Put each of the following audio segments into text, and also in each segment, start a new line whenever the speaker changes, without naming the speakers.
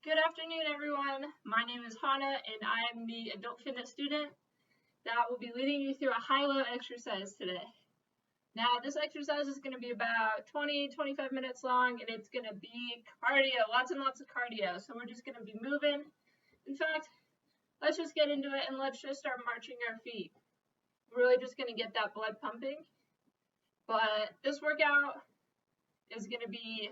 Good afternoon, everyone. My name is Hannah, and I am the adult fitness student that will be leading you through a high-low exercise today. Now, this exercise is going to be about 20-25 minutes long, and it's going to be cardio, lots and lots of cardio. So we're just going to be moving. In fact, let's just get into it, and let's just start marching our feet. We're really just going to get that blood pumping. But this workout is going to be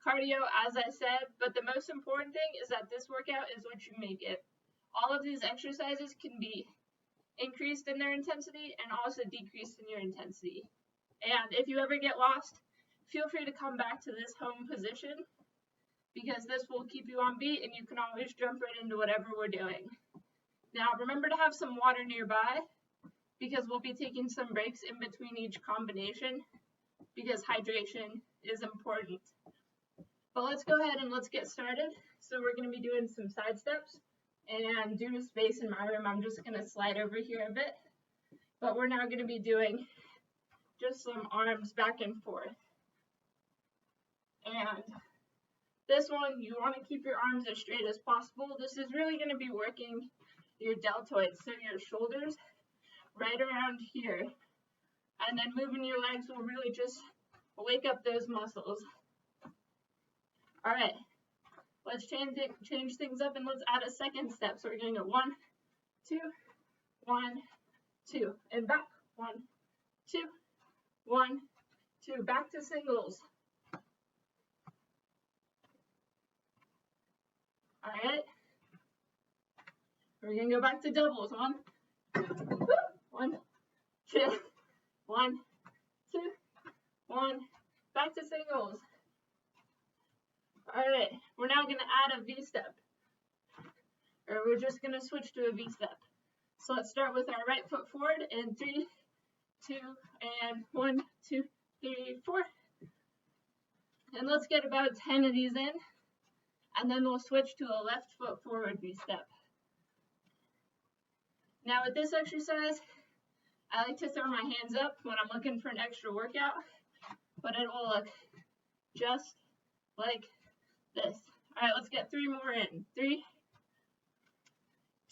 cardio, as I said, but the most important thing is that this workout is what you make it. All of these exercises can be increased in their intensity and also decreased in your intensity. And if you ever get lost, feel free to come back to this home position because this will keep you on beat and you can always jump right into whatever we're doing. Now, remember to have some water nearby because we'll be taking some breaks in between each combination because hydration is important. But let's go ahead and let's get started. So we're going to be doing some side steps, and due to space in my room, I'm just going to slide over here a bit. But we're now going to be doing just some arms back and forth. And this one, you want to keep your arms as straight as possible. This is really going to be working your deltoids, so your shoulders right around here. And then moving your legs will really just wake up those muscles. All right, let's change things up and let's add a second step. So we're going to go 1, 2, 1, 2, and back. 1, 2, 1, 2. Back to singles. All right. We're going to go back to doubles. 1, 2, 1, 2, 1, 2, 1. Back to singles. All right, we're now going to add a V-step, or we're just going to switch to a V-step. So let's start with our right foot forward in 3, 2, and 1, 2, 3, 4. And let's get about 10 of these in, and then we'll switch to a left foot forward V-step. Now with this exercise, I like to throw my hands up when I'm looking for an extra workout, but it will look just like this. All right, let's get 3 more in. 3,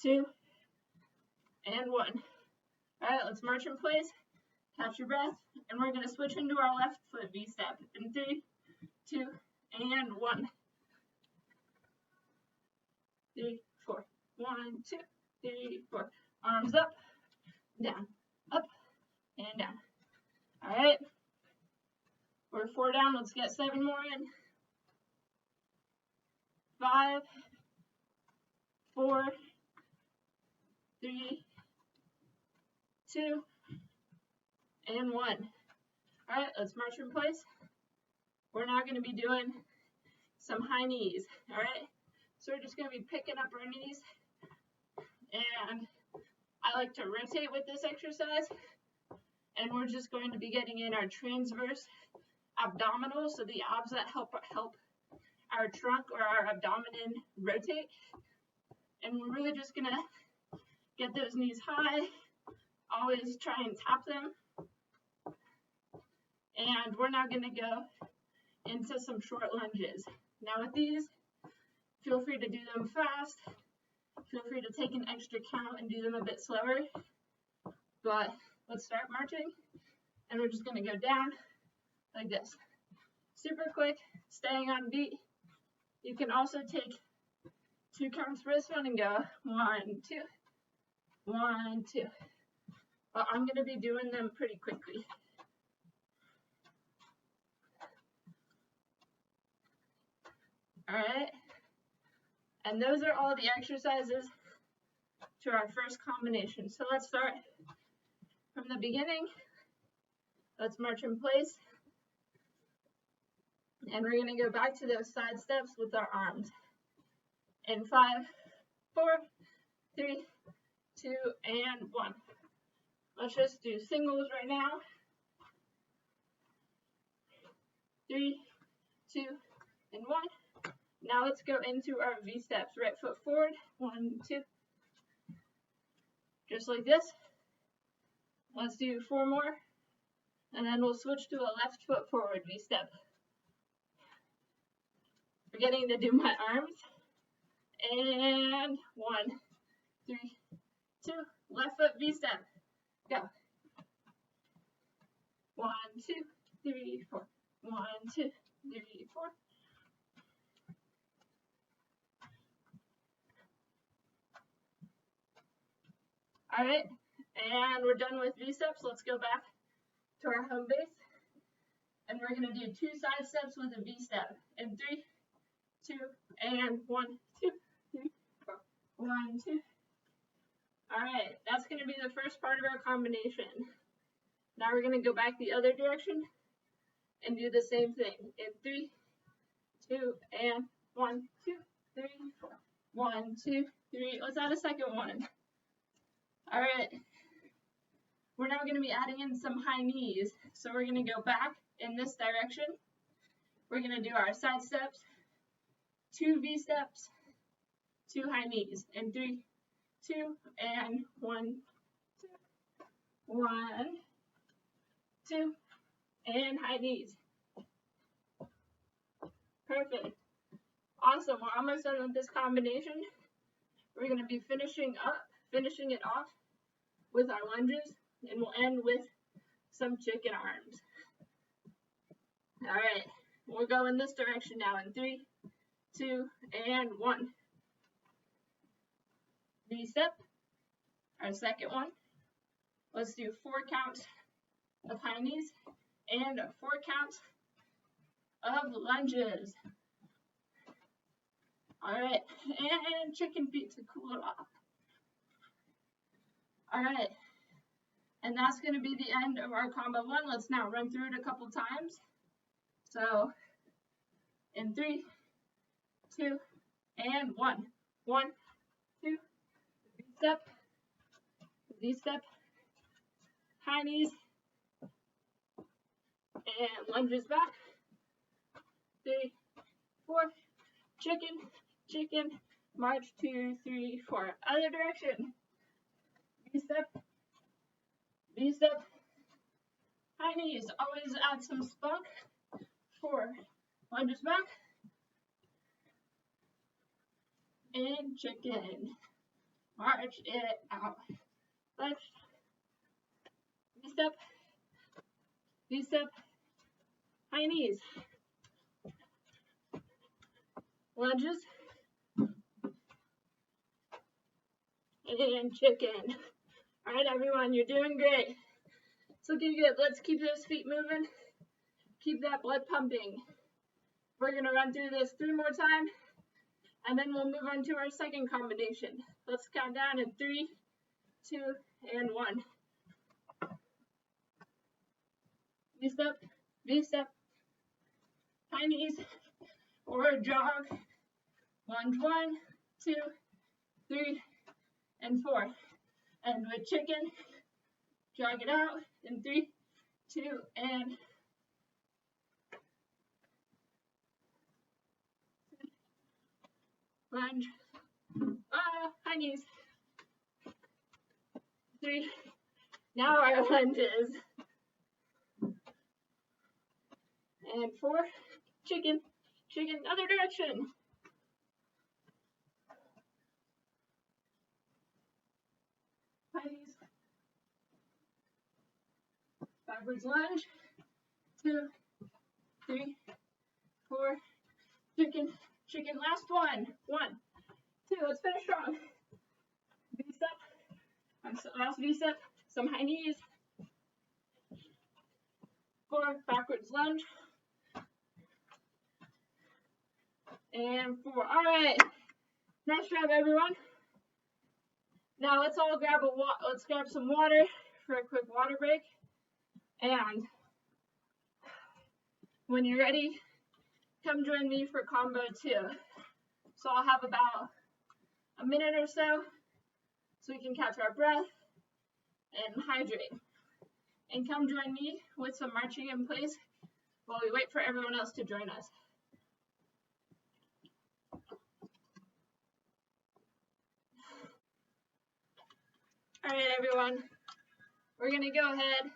2, and 1. All right, let's march in place, catch your breath, and we're going to switch into our left foot V-step in 3, 2, and 1. 3, 4. 1, 2, 3, 4. Arms up, down, up, and down. All right, we're 4 down. Let's get 7 more in. 5, 4, 3, 2, and 1. All right, let's march in place. We're now going to be doing some high knees. All right, so we're just going to be picking up our knees, and I like to rotate with this exercise, and we're just going to be getting in our transverse abdominals, so the abs that help our trunk or our abdomen rotate, and we're really just gonna get those knees high, always try and tap them, and we're now gonna go into some short lunges. Now with these, feel free to do them fast, feel free to take an extra count and do them a bit slower, but let's start marching, and we're just gonna go down like this, super quick, staying on beat. You can also take 2 counts for this one and go 1, 2, 1, 2. But I'm going to be doing them pretty quickly. All right. And those are all the exercises to our first combination. So let's start from the beginning. Let's march in place. And we're going to go back to those side steps with our arms. In 5, 4, 3, 2, and 1. Let's just do singles right now. 3, 2, and 1. Now let's go into our V steps. Right foot forward. 1, 2. Just like this. Let's do 4 more. And then we'll switch to a left foot forward V step. Forgetting to do my arms. And 1, 3, 2, left foot V-step. Go. 1, 2, 3, 4. 1, 2, 3, 4. All right, and we're done with V-steps. Let's go back to our home base. And we're going to do 2 side steps with a V-step. In 3, 2, and 1, 2, 3, 4. 1, 2. All right, that's going to be the first part of our combination. Now we're going to go back the other direction and do the same thing. In 3, 2, and 1, 2, 3, 4. 1, 2, 3. Let's add a second one. All right. We're now going to be adding in some high knees. So we're going to go back in this direction. We're going to do our side steps, 2 V steps, 2 high knees. In 3, 2, and 1, 2. 1, 2, and high knees. Perfect. Awesome. We're almost done with this combination. We're going to be finishing it off with our lunges, and we'll end with some chicken arms. All right, we'll go in this direction now in 3, 2, and 1. V-step, our second one. Let's do 4 counts of high knees and 4 counts of lunges. All right, and chicken feet to cool it off. All right, and that's going to be the end of our combo 1. Let's now run through it a couple times. So, in 3, 2, and 1. 1, 2, V-step, V-step, high knees, and lunges back. 3, 4, chicken, chicken, march 2, 3, 4. Other direction. V-step, V-step, high knees. Always add some spunk. 4, lunges back, and chicken. March it out. Left, V-step, V-step, high knees. Lunges, and chicken. All right, everyone, you're doing great. It's looking good. Let's keep those feet moving. Keep that blood pumping. We're going to run through this 3 more times, and then we'll move on to our second combination. Let's count down in 3, 2, and 1. V-step, V-step, high knees, or a jog. Lunge 1, 2, 3, and 4. And with chicken, jog it out in 3, 2, and lunge. High knees. 3. Now our lunges. And 4. Chicken. Chicken. Other direction. High knees. Backwards lunge. 2, 3, 4. Chicken. Chicken. Last one. 1, 2. Let's finish strong. V-step. Last V-step. Some high knees. 4. Backwards lunge. And 4. All right. Nice job, everyone. Now let's all grab some water for a quick water break. And when you're ready, come join me for combo 2. So I'll have about a minute or so we can catch our breath and hydrate. And come join me with some marching in place while we wait for everyone else to join us. All right, everyone, we're going to go ahead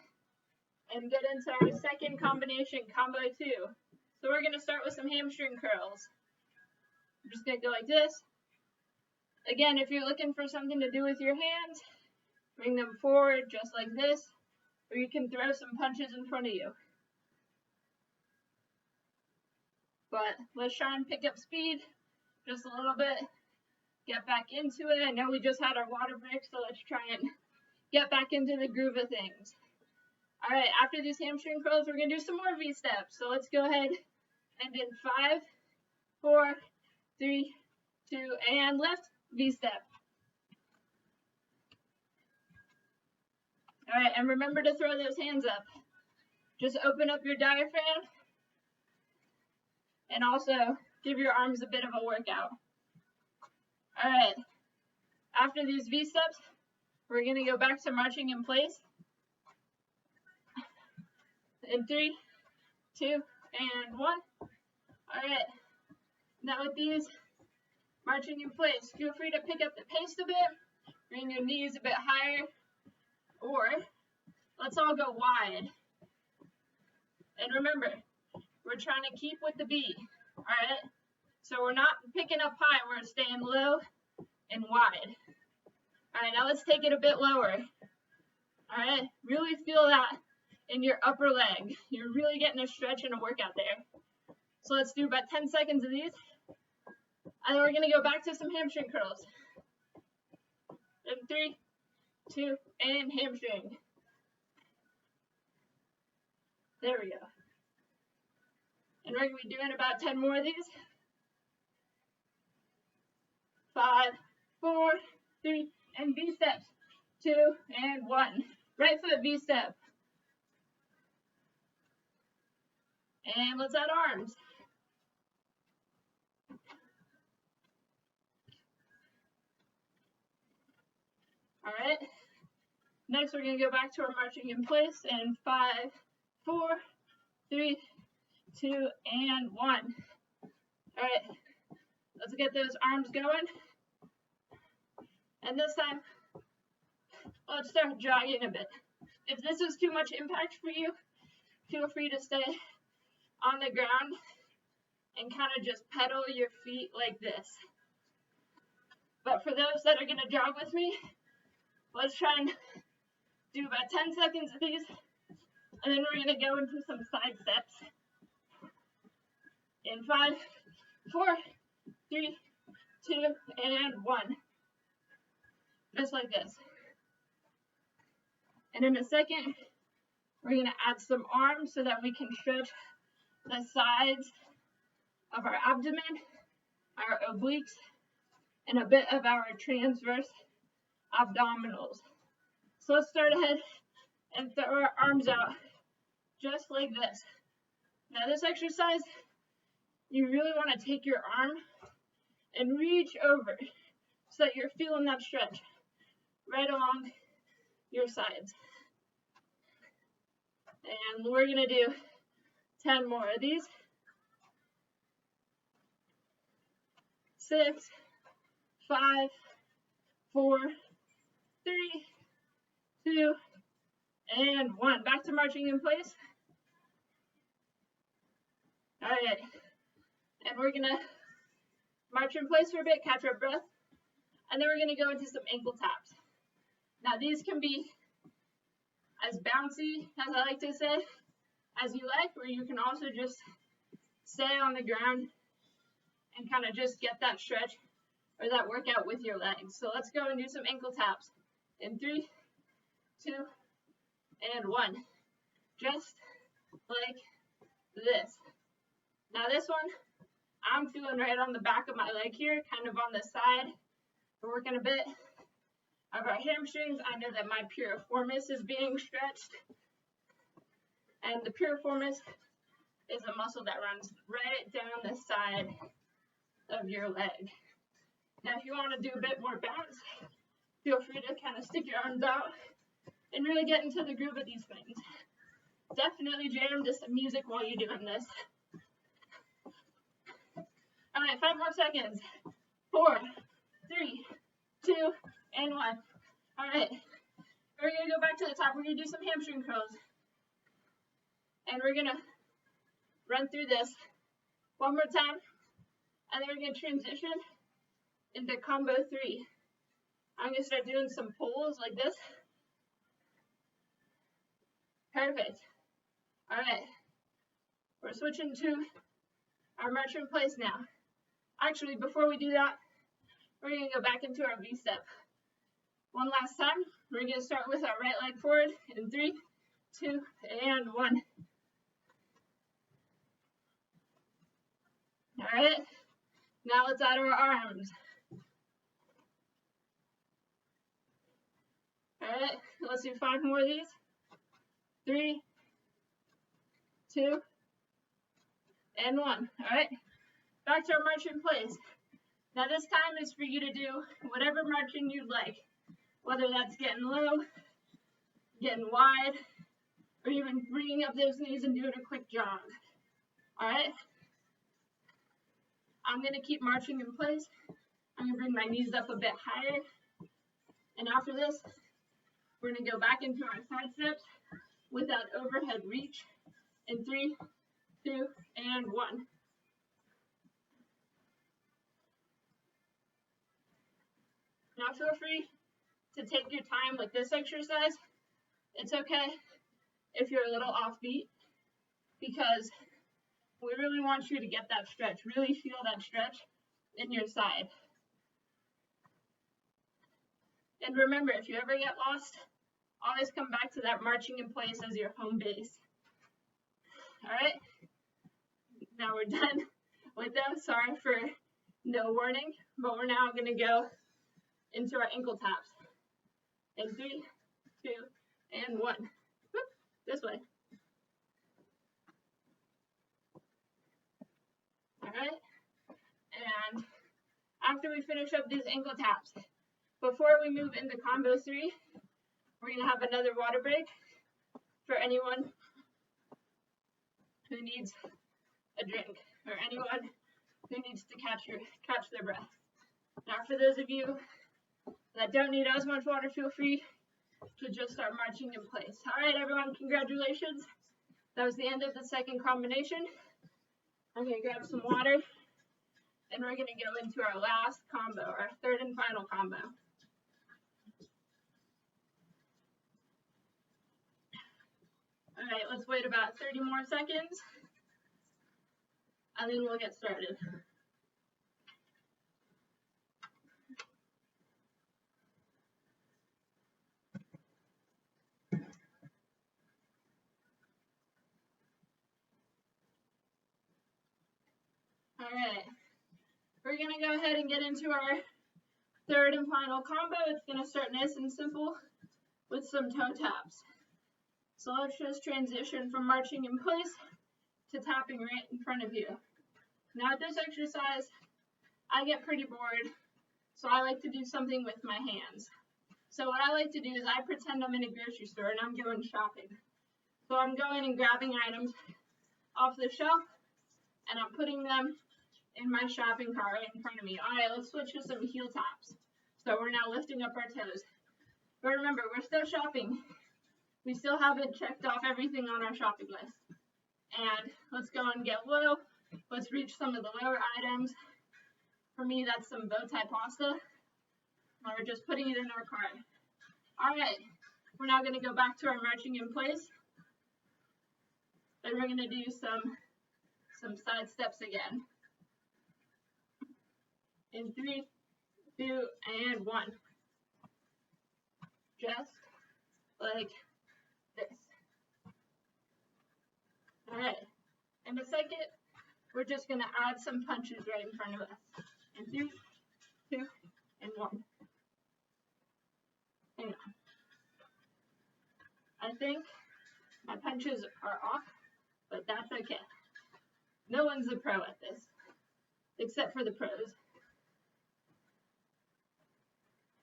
and get into our second combination, combo 2. So we're going to start with some hamstring curls. We're just gonna go like this. Again, if you're looking for something to do with your hands, bring them forward just like this, or you can throw some punches in front of you. But let's try and pick up speed just a little bit, get back into it. I know we just had our water break, so let's try and get back into the groove of things. All right, after these hamstring curls, we're gonna do some more V-steps. So let's go ahead and in 5, 4, 3, 2, and left V-step. All right, and remember to throw those hands up. Just open up your diaphragm and also give your arms a bit of a workout. All right, after these V-steps, we're gonna go back to marching in place. In 3, 2, and 1. All right, now with these marching in place, feel free to pick up the pace a bit, bring your knees a bit higher, or let's all go wide. And remember, we're trying to keep with the beat, all right? So we're not picking up high, we're staying low and wide. All right, now let's take it a bit lower. All right, really feel that in your upper leg. You're really getting a stretch and a workout there. So let's do about 10 seconds of these. And then we're gonna go back to some hamstring curls. In 3, 2, and hamstring. There we go. And we're gonna be doing about 10 more of these. 5, 4, 3, and V-steps. 2, and 1. Right foot V-step. And let's add arms. All right. Next, we're going to go back to our marching in place in 5, 4, 3, 2, and 1. All right. Let's get those arms going. And this time, let's start jogging a bit. If this is too much impact for you, feel free to stay on the ground and kind of just pedal your feet like this. But for those that are going to jog with me, let's try and do about 10 seconds of these, and then we're going to go into some side steps. In 5, 4, 3, 2, and 1. Just like this. And in a second, we're going to add some arms so that we can stretch the sides of our abdomen, our obliques, and a bit of our transverse abdominals. So let's start ahead and throw our arms out just like this. Now this exercise, you really want to take your arm and reach over so that you're feeling that stretch right along your sides. And we're going to do 10 more of these. 6, 5, 4, 3, 2, and 1. Back to marching in place. All right. And we're going to march in place for a bit, catch our breath. And then we're going to go into some ankle taps. Now these can be as bouncy, as I like to say, as you like, or you can also just stay on the ground and kind of just get that stretch or that workout with your legs. So let's go and do some ankle taps in 3, 2, and 1. Just like this. Now this one, I'm feeling right on the back of my leg here, kind of on the side. We're working a bit of our hamstrings. I know that my piriformis is being stretched. And the piriformis is a muscle that runs right down the side of your leg. Now if you want to do a bit more bounce, feel free to kind of stick your arms out and really get into the groove of these things. Definitely jam to some music while you're doing this. All right, 5 more seconds. 4, 3, 2, and 1. All right, we're gonna go back to the top. We're gonna do some hamstring curls. And we're gonna run through this one more time. And then we're going to transition into combo 3. I'm going to start doing some pulls like this. Perfect. All right. We're switching to our march in place now. Actually, before we do that, we're going to go back into our V-step. One last time, we're going to start with our right leg forward in 3, 2, and 1. All right, now let's add our arms. All right, let's do 5 more of these. 3, 2, and 1. All right, back to our march in place. Now this time is for you to do whatever marching you'd like, whether that's getting low, getting wide, or even bringing up those knees and doing a quick jog. All right, I'm going to keep marching in place. I'm going to bring my knees up a bit higher. And after this, we're going to go back into our side steps with that overhead reach in 3, 2, and 1. Now feel free to take your time with this exercise. It's okay if you're a little offbeat, because we really want you to get that stretch, really feel that stretch in your side. And remember, if you ever get lost, always come back to that marching in place as your home base. All right, now we're done with them. Sorry for no warning, but we're now going to go into our ankle taps in 3, 2, and 1. Whoop, this way. All right, and after we finish up these ankle taps, before we move into combo 3, we're going to have another water break for anyone who needs a drink, or anyone who needs to catch their breath. Now, for those of you that don't need as much water, feel free to just start marching in place. All right, everyone, congratulations. That was the end of the second combination. I'm going to grab some water, and we're going to go into our last combo, our third and final combo. All right, let's wait about 30 more seconds, and then we'll get started. All right, we're going to go ahead and get into our third and final combo. It's going to start nice and simple with some toe taps. So let's just transition from marching in place to tapping right in front of you. Now at this exercise, I get pretty bored, so I like to do something with my hands. So what I like to do is I pretend I'm in a grocery store and I'm going shopping. So I'm going and grabbing items off the shelf, and I'm putting them in my shopping cart right in front of me. All right, let's switch to some heel taps. So we're now lifting up our toes. But remember, we're still shopping. We still haven't checked off everything on our shopping list. And let's go and get low. Let's reach some of the lower items. For me, that's some bow tie pasta. And we're just putting it in our cart. All right, we're now going to go back to our marching in place. Then we're going to do some side steps again. In 3, 2, and 1. Just like this. All right, in a second, we're just going to add some punches right in front of us. In 3, 2, and 1. Hang on. I think my punches are off, but that's okay. No one's a pro at this, except for the pros.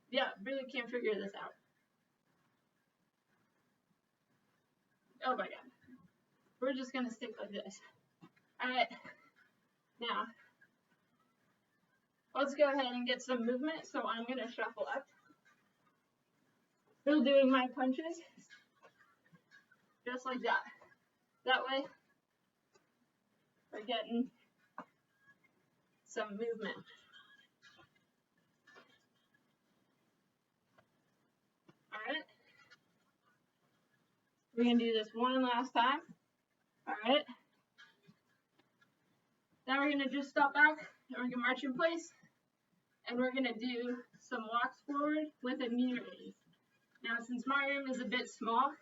Yeah, really can't figure this out. Oh my god. We're just going to stick like this. All right. Now, let's go ahead and get some movement. So I'm going to shuffle up. Still doing my punches. Just like that. That way, we're getting some movement. All right. We're going to do this one last time. All right. Now we're going to just stop back and we're going to march in place. And we're going to do some walks forward with a knee raise. Now, since my room is a bit small,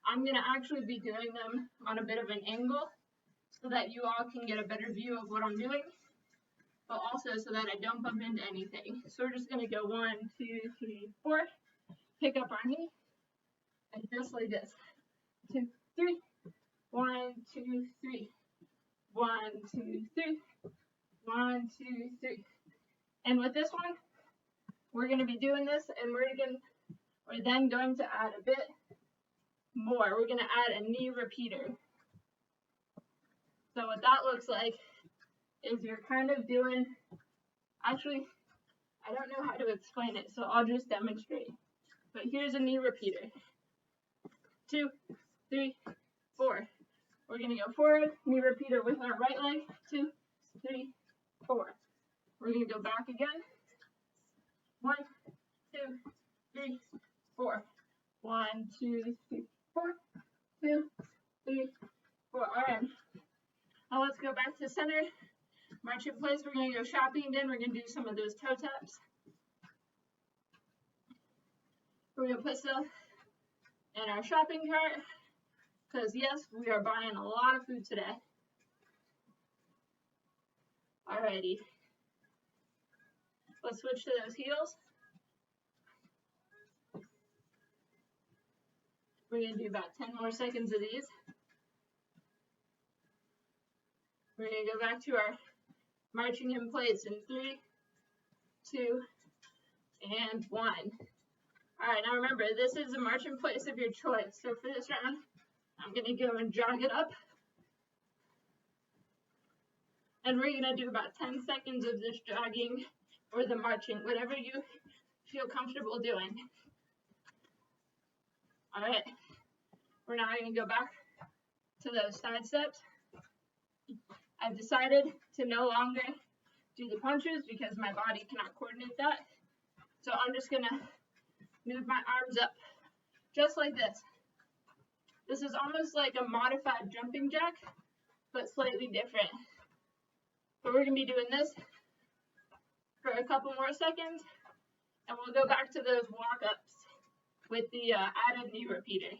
I'm going to actually be doing them on a bit of an angle so that you all can get a better view of what I'm doing, but also so that I don't bump into anything. So we're just going to go 1, 2, 3, 4, pick up our knee, and just like this. 2, 3, 1, 2, 3, 1, 2, 3, 1, 2, 3. And with this one, we're going to be doing this, and we're then going to add a bit more. We're going to add a knee repeater. So what that looks like is you're kind of doing, actually, I don't know how to explain it, so I'll just demonstrate. But here's a knee repeater. 2, 3, 4. We're going to go forward, knee repeater with our right leg. 2, 3, 4. We're going to go back again. 1, 2, 3, 4. 1, 2, 3, 4. 2, 3, 4. All right. Now let's go back to center. March in place. We're going to go shopping again. We're going to do some of those toe taps. We're going to put stuff in our shopping cart because, yes, we are buying a lot of food today. Alrighty. Let's switch to those heels. We're going to do about 10 more seconds of these. We're going to go back to our marching in place in 3, 2, and 1. All right, now remember, this is a march in place of your choice. So for this round, I'm going to go and jog it up. And we're going to do about 10 seconds of this jogging or the marching, whatever you feel comfortable doing. All right, we're now going to go back to those side steps. I've decided to no longer do the punches because my body cannot coordinate that. So I'm just going to move my arms up just like this. This is almost like a modified jumping jack, but slightly different. But we're going to be doing this for a couple more seconds, and we'll go back to those walk-ups with the added knee repeater.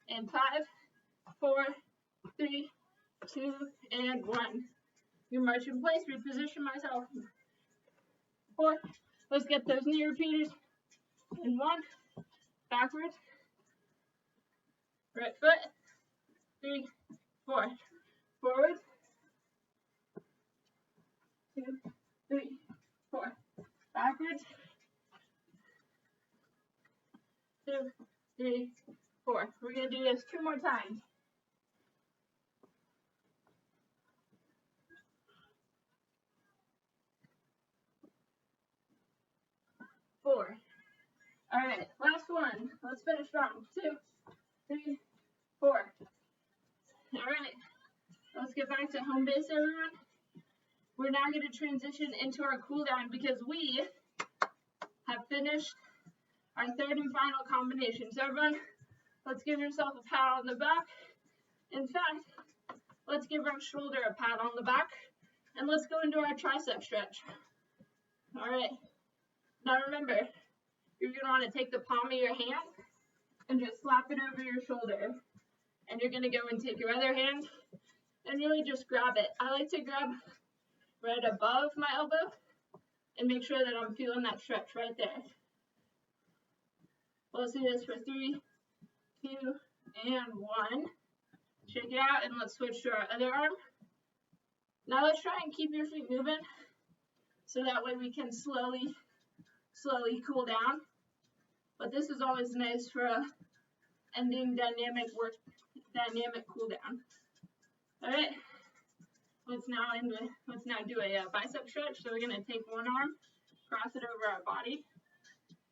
In 5, 4, 3, 2, and 1. You march in place, reposition myself. 4, let's get those knee repeaters. In 1, backwards, right foot, 3, 4, forward, 2, 3, 4, backwards, 2, 3, 4. We're going to do this 2 more times. 4. All right, last one. Let's finish strong. 2, 3, 4. All right, let's get back to home base, everyone. We're now going to transition into our cool down because we have finished our 3rd and final combination. So everyone, let's give yourself a pat on the back. In fact, let's give our shoulder a pat on the back, and let's go into our tricep stretch. All right. Now remember, you're going to want to take the palm of your hand and just slap it over your shoulder. And you're going to go and take your other hand and really just grab it. I like to grab right above my elbow and make sure that I'm feeling that stretch right there. Let's do this for 3, 2, and 1. Shake it out and let's switch to our other arm. Now let's try and keep your feet moving so that way we can slowly cool down. But this is always nice for a ending dynamic cool down. All right, let's now do a bicep stretch. So we're gonna take one arm, cross it over our body,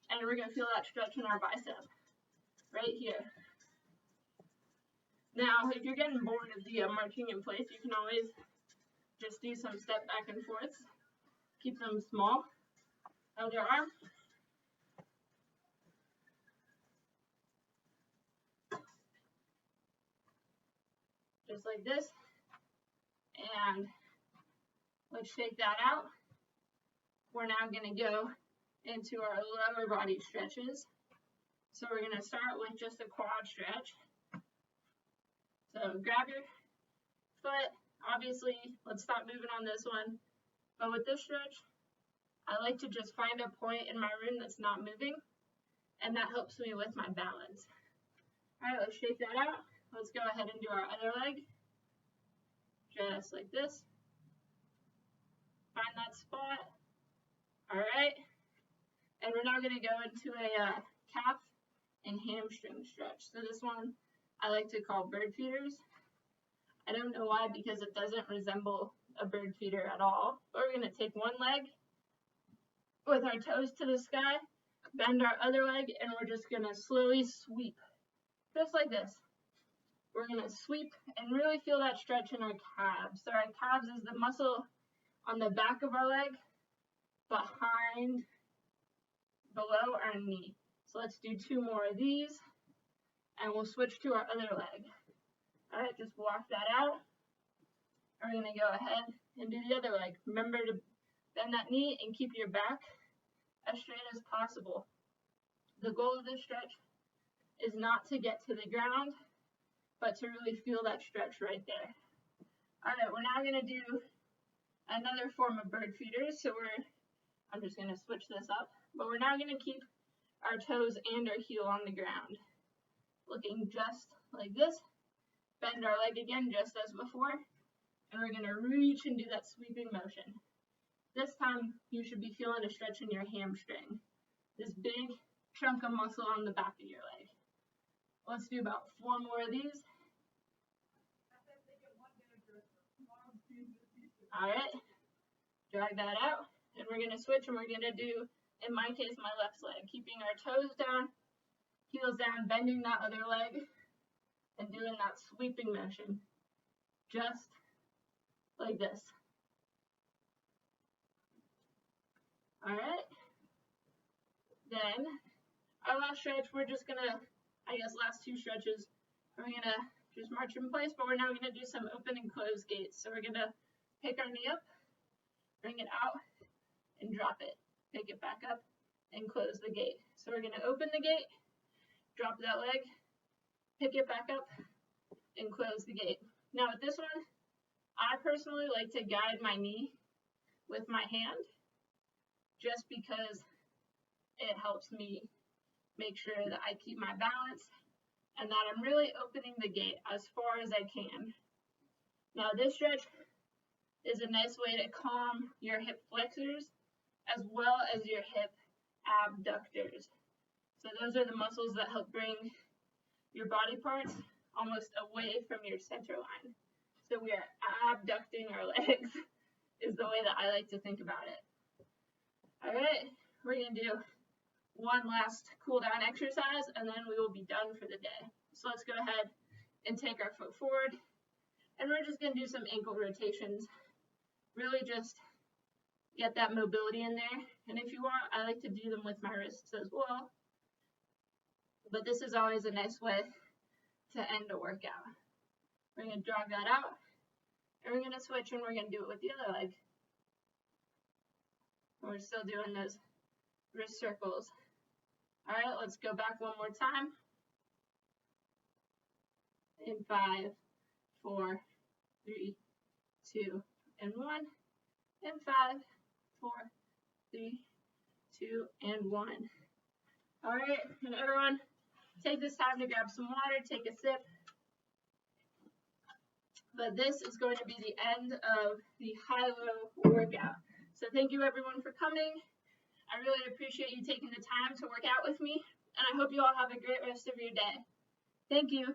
and we're gonna feel that stretch in our bicep right here. Now, if you're getting bored of the marching in place, you can always just do some step back and forth. Keep them small. Other arm. Just like this. And let's shake that out. We're now going to go into our lower body stretches. So we're going to start with just a quad stretch. So grab your foot. Obviously, let's stop moving on this one. But with this stretch, I like to just find a point in my room that's not moving, and that helps me with my balance. All right, let's shake that out. Let's go ahead and do our other leg, just like this. Find that spot. All right, and we're now going to go into a calf and hamstring stretch. So this one I like to call bird feeders. I don't know why, because it doesn't resemble a bird feeder at all. But we're going to take one leg with our toes to the sky, bend our other leg, and we're just going to slowly sweep, just like this. We're going to sweep and really feel that stretch in our calves. So our calves is the muscle on the back of our leg, below our knee. So let's do 2 more of these, and we'll switch to our other leg. All right, just walk that out. We're going to go ahead and do the other leg. Remember to bend that knee and keep your back as straight as possible. The goal of this stretch is not to get to the ground, but to really feel that stretch right there. All right, we're now going to do another form of bird feeders. So I'm just going to switch this up, but we're now going to keep our toes and our heel on the ground, looking just like this. Bend our leg again just as before, and we're going to reach and do that sweeping motion. This time you should be feeling a stretch in your hamstring, this big chunk of muscle on the back of your leg. Let's do about 4 more of these. All right, drag that out, and we're going to switch, and we're going to do, in my case, my left leg, keeping our toes down, heels down, bending that other leg, and doing that sweeping motion, just like this. All right. Then our last stretch, we're just gonna, last 2 stretches, we're gonna just march in place, but we're now gonna do some open and close gaits. So we're gonna pick our knee up, bring it out, and drop it. Pick it back up, and close the gait. So we're gonna open the gait, drop that leg, pick it back up, and close the gait. Now with this one, I personally like to guide my knee with my hand, just because it helps me make sure that I keep my balance and that I'm really opening the gait as far as I can. Now this stretch is a nice way to calm your hip flexors as well as your hip abductors. So those are the muscles that help bring your body parts almost away from your center line. So we are abducting our legs is the way that I like to think about it. All right, we're going to do one last cool down exercise, and then we will be done for the day. So let's go ahead and take our foot forward, and we're just going to do some ankle rotations. Really just get that mobility in there. And if you want, I like to do them with my wrists as well. But this is always a nice way to end a workout. We're going to drag that out, and we're going to switch, and we're going to do it with the other leg. And we're still doing those wrist circles. All right, let's go back one more time. In 5, 4, 3, 2, and 1. In 5, 4, 3, 2, and 1. All right, and everyone, take this time to grab some water, take a sip. But this is going to be the end of the high-low workout. So thank you everyone for coming. I really appreciate you taking the time to work out with me, and I hope you all have a great rest of your day. Thank you.